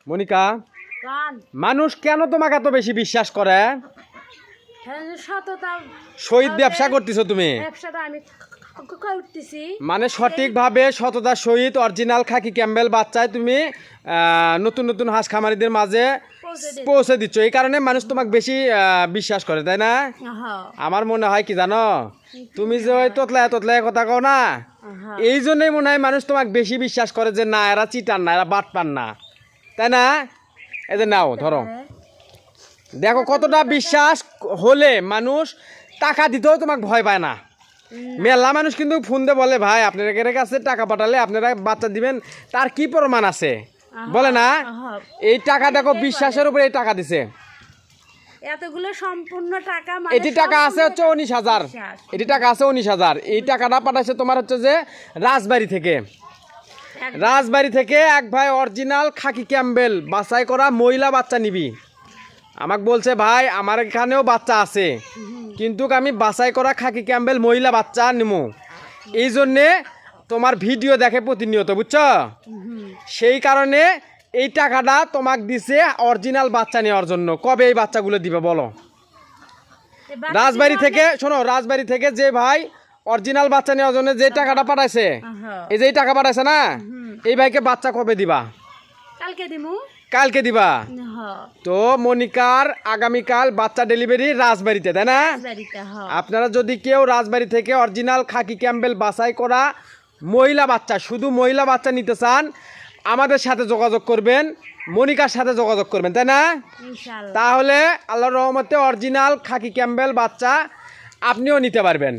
মনিকা, মানুষ কেন তোমাকে এত বেশি বিশ্বাস করে? শহীদ ব্যবসা করতেছো তুমি, মানে সঠিকভাবে সততার সহিত অরিজিনাল খাকি ক্যাম্বেল বাচ্চায় তুমি নতুন নতুন হাঁস খামারিদের মাঝে পৌঁছে দিচ্ছ। এই কারণে মানুষ তোমাকে বেশি বিশ্বাস করে, তাই না? আমার মনে হয় কি জানো, তুমি যে ওই তোতলায় কথা কও না, এই জন্যই মনে হয় মানুষ তোমাকে বেশি বিশ্বাস করে যে না এরা চিটার না, এরা বাটপার না, তাই না? এই যে নাও ধরো, দেখো কতটা বিশ্বাস হলে মানুষ টাকা দিতেও তোমাকে ভয় পায় না। মেলা মানুষ কিন্তু ফোন দিয়ে বলে ভাই আপনাদের কাছে টাকা পাঠালে আপনারা বাচ্চা দিবেন, তার কি প্রমাণ আছে বলে না? এই টাকা দেখো বিশ্বাসের উপরে এই টাকা দিছে, এতগুলো সম্পূর্ণ টাকা, এটি টাকা আছে হচ্ছে 19,000, এটি টাকা আছে 19,000। এই টাকাটা পাঠাইছে তোমার হচ্ছে যে রাজবাড়ি থেকে এক ভাই অরিজিনাল খাকি ক্যাম্বেল বাছাই করা মহিলা বাচ্চা নিবি। আমাকে বলছে ভাই আমার এখানেও বাচ্চা আছে, কিন্তু আমি বাছাই করা খাকি ক্যাম্বেল মহিলা বাচ্চা নিমু, এই জন্যে তোমার ভিডিও দেখে প্রতিনিয়ত, বুঝছো? সেই কারণে এই টাকাটা তোমাকে দিছে অরিজিনাল বাচ্চা নেওয়ার জন্য। কবে এই বাচ্চাগুলো দিবে বলো? রাজবাড়ি থেকে, শোনো, রাজবাড়ি থেকে যে ভাই অরিজিনাল বাচ্চা নেওয়ার জন্য যে টাকাটা পাঠাইছে, এই যে টাকা পাঠাইছে না, এই ভাইকে বাচ্চা কবে দিবা? কালকে দিবা। তো মনিকার আগামীকাল বাচ্চা ডেলিভারি রাজবাড়িতে, তাই না? আপনারা যদি কেউ রাজবাড়ি থেকে অরিজিনাল খাকি ক্যাম্বেল বাছাই করা মহিলা বাচ্চা, শুধু মহিলা বাচ্চা নিতে চান, আমাদের সাথে যোগাযোগ করবেন, মনিকার সাথে যোগাযোগ করবেন, তাই না? তাহলে আল্লাহর রহমতে অরিজিনাল খাকি ক্যাম্বেল বাচ্চা আপনিও নিতে পারবেন।